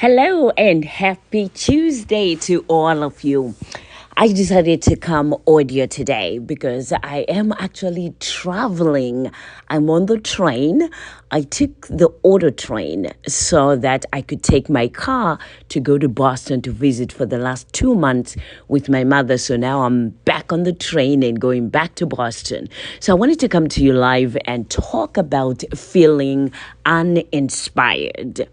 Hello and happy Tuesday to all of you. I decided to come audio today because I am actually traveling. I'm on the train. I took the auto train so that I could take my car to go to Boston to visit for the last 2 months with my mother. So now I'm back on the train and going back to Boston. So I wanted to come to you live and talk about feeling uninspired.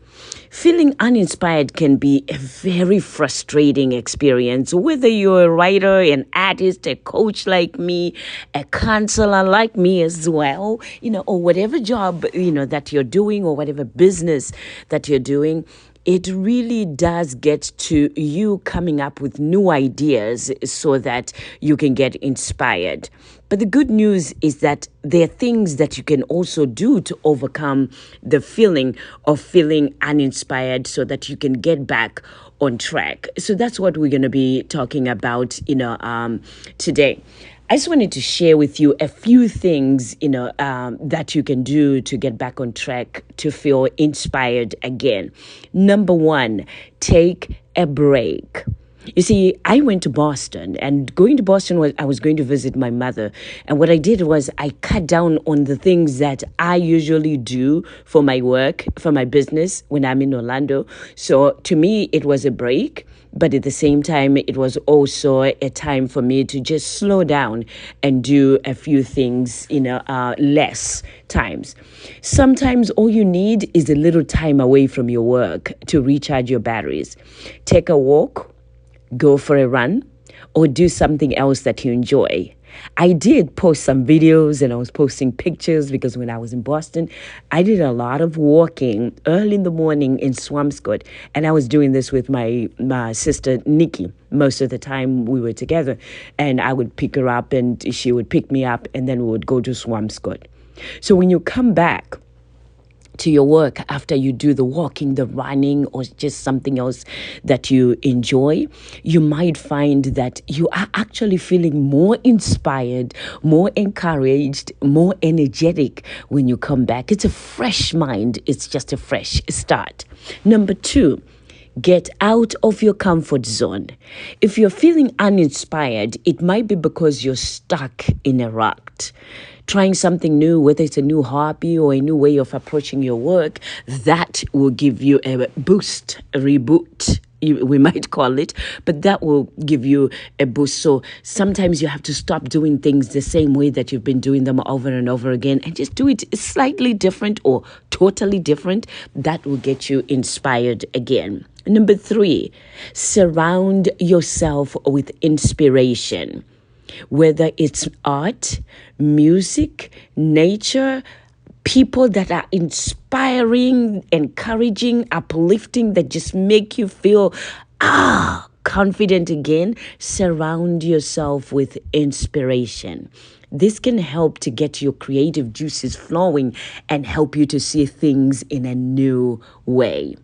Feeling uninspired can be a very frustrating experience, whether you're a writer, an artist, a coach like me, a counselor like me as well, or whatever job, that you're doing or whatever business that you're doing. It really does get to you coming up with new ideas so that you can get inspired. But the good news is that there are things that you can also do to overcome the feeling of feeling uninspired so that you can get back on track. So that's what we're going to be talking about, today. I just wanted to share with you a few things, that you can do to get back on track, to feel inspired again. Number one, take a break. You see, I went to Boston, and going to Boston was I was going to visit my mother. And what I did was I cut down on the things that I usually do for my work, for my business when I'm in Orlando. So to me, it was a break. But at the same time, it was also a time for me to just slow down and do a few things, less times. Sometimes all you need is a little time away from your work to recharge your batteries. Take a walk, go for a run, or do something else that you enjoy. I did post some videos and I was posting pictures because when I was in Boston, I did a lot of walking early in the morning in Swampscott. And I was doing this with my sister, Nikki. Most of the time we were together and I would pick her up and she would pick me up and then we would go to Swampscott. So when you come back to your work after you do the walking, the running, or just something else that you enjoy, you might find that you are actually feeling more inspired, more encouraged, more energetic when you come back. It's a fresh mind. It's just a fresh start. Number two, get out of your comfort zone. If you're feeling uninspired, it might be because you're stuck in a rut. Trying something new, whether it's a new hobby or a new way of approaching your work, that will give you a boost, a reboot, we might call it, but that will give you a boost. So sometimes you have to stop doing things the same way that you've been doing them over and over again and just do it slightly different or totally different. That will get you inspired again. Number three, surround yourself with inspiration. Whether it's art, music, nature, people that are inspiring, encouraging, uplifting, that just make you feel confident again. Surround yourself with inspiration. This can help to get your creative juices flowing and help you to see things in a new way.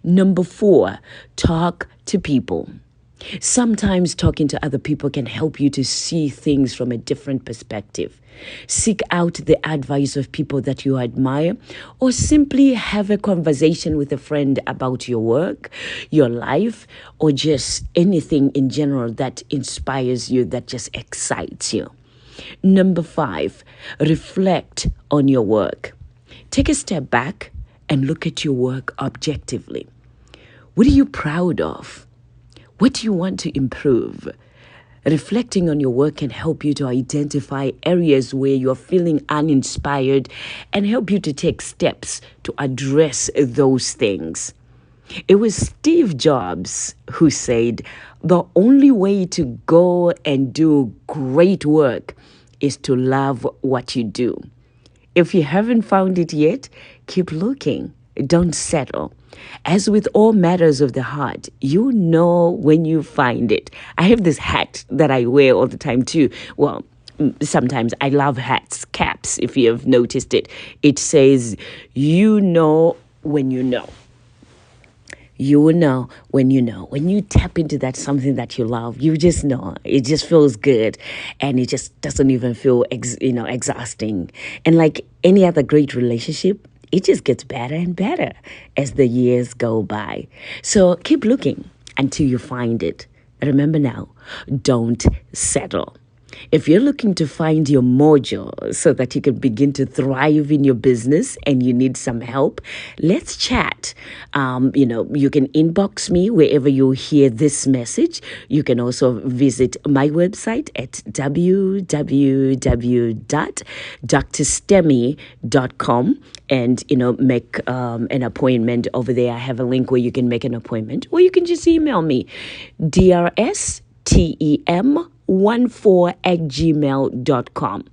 Number four, talk to people. Sometimes talking to other people can help you to see things from a different perspective. Seek out the advice of people that you admire, or simply have a conversation with a friend about your work, your life, or just anything in general that inspires you, that just excites you. Number five, reflect on your work. Take a step back and look at your work objectively. What are you proud of? What do you want to improve? Reflecting on your work can help you to identify areas where you're feeling uninspired and help you to take steps to address those things. It was Steve Jobs who said, the only way to go and do great work is to love what you do. If you haven't found it yet, keep looking. Don't settle. As with all matters of the heart, you know when you find it. I have this hat that I wear all the time too. Well, sometimes I love hats, caps, if you have noticed it. It says, you know when you know. You will know when you know. When you tap into that something that you love, you just know. It just feels good, and it just doesn't even feel exhausting. And like any other great relationship, it just gets better and better as the years go by. So keep looking until you find it. Remember now, don't settle. If you're looking to find your mojo so that you can begin to thrive in your business and you need some help, let's chat. You can inbox me wherever you hear this message. You can also visit my website at www.drstemi.com and, make an appointment over there. I have a link where you can make an appointment, or you can just email me, drstem14@gmail.com.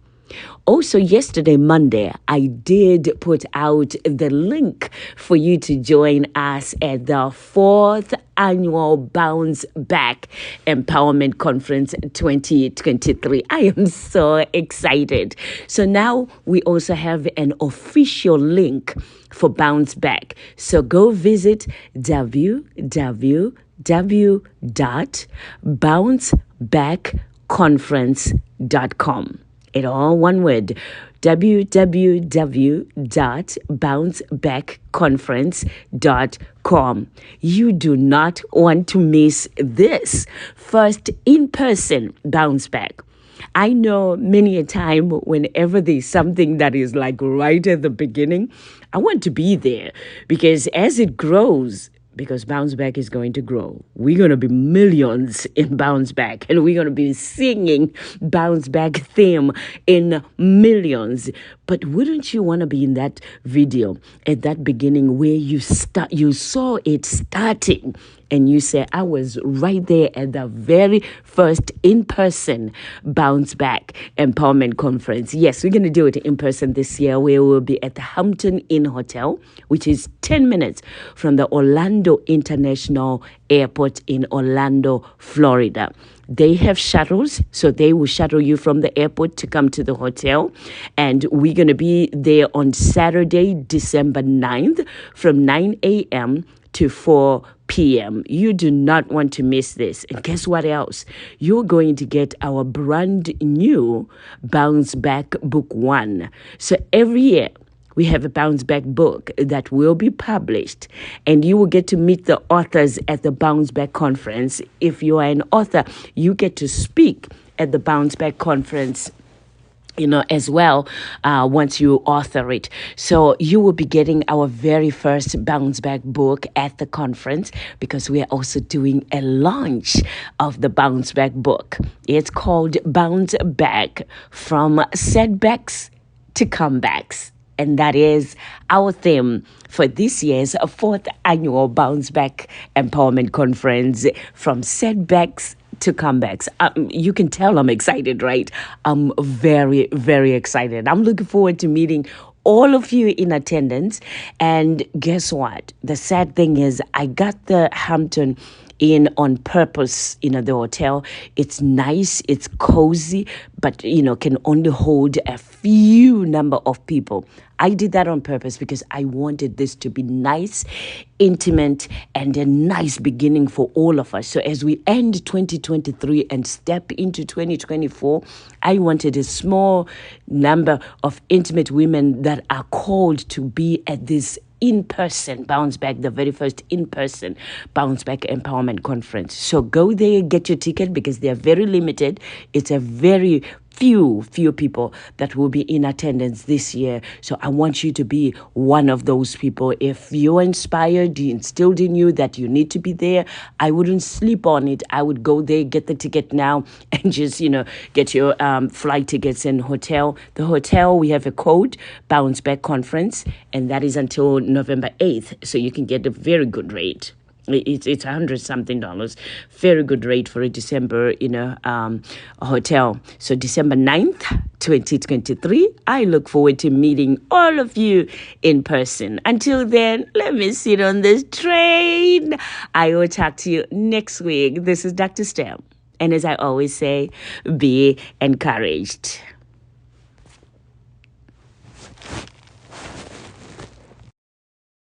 Also, yesterday, Monday, I did put out the link for you to join us at the 4th Annual Bounce Back Empowerment Conference 2023. I am so excited. So now we also have an official link for Bounce Back. So go visit www.bouncebackconference.com. It all one word, www.bouncebackconference.com. You do not want to miss this first in-person bounce back. I know many a time whenever there's something that is like right at the beginning, I want to be there because as it grows, because Bounce Back is going to grow. We're going to be millions in Bounce Back, and we're going to be singing Bounce Back theme in millions. But wouldn't you want to be in that video at that beginning where you saw it starting? And you say, I was right there at the very first in-person Bounce Back Empowerment Conference. Yes, we're going to do it in person this year, where we'll be at the Hampton Inn Hotel, which is 10 minutes from the Orlando International Airport in Orlando, Florida. They have shuttles, so they will shuttle you from the airport to come to the hotel. And we're going to be there on Saturday, December 9th from 9 a.m. to 4 p.m. You do not want to miss this. And guess what else? You're going to get our brand new Bounce Back Book 1. So every year, we have a Bounce Back book that will be published, and you will get to meet the authors at the Bounce Back Conference. If you are an author, you get to speak at the Bounce Back Conference as well, once you author it. So you will be getting our very first Bounce Back book at the conference, because we are also doing a launch of the Bounce Back book. It's called Bounce Back: From Setbacks to Comebacks. And that is our theme for this year's 4th Annual Bounce Back Empowerment Conference, From Setbacks to Comebacks. You can tell I'm excited, right? I'm very, very excited. I'm looking forward to meeting all of you in attendance. And guess what? The sad thing is, I got the Hampton Inn on purpose, the hotel. It's nice, it's cozy, but, can only hold a few number of people. I did that on purpose because I wanted this to be nice, intimate, and a nice beginning for all of us. So as we end 2023 and step into 2024, I wanted a small number of intimate women that are called to be at this in-person Bounce Back, the very first in-person Bounce Back Empowerment Conference. So go there, get your ticket, because they are very limited. It's a very few people that will be in attendance this year. So I want you to be one of those people. If you're inspired, instilled in you that you need to be there, I wouldn't sleep on it. I would go there, get the ticket now, and just, get your flight tickets and hotel. The hotel, we have a code, Bounce Back Conference, and that is until November 8th. So you can get a very good rate. It's $100-something, very good rate for a December, hotel. So December 9th, 2023, I look forward to meeting all of you in person. Until then, let me sit on this train. I will talk to you next week. This is Dr. Stem. And as I always say, be encouraged.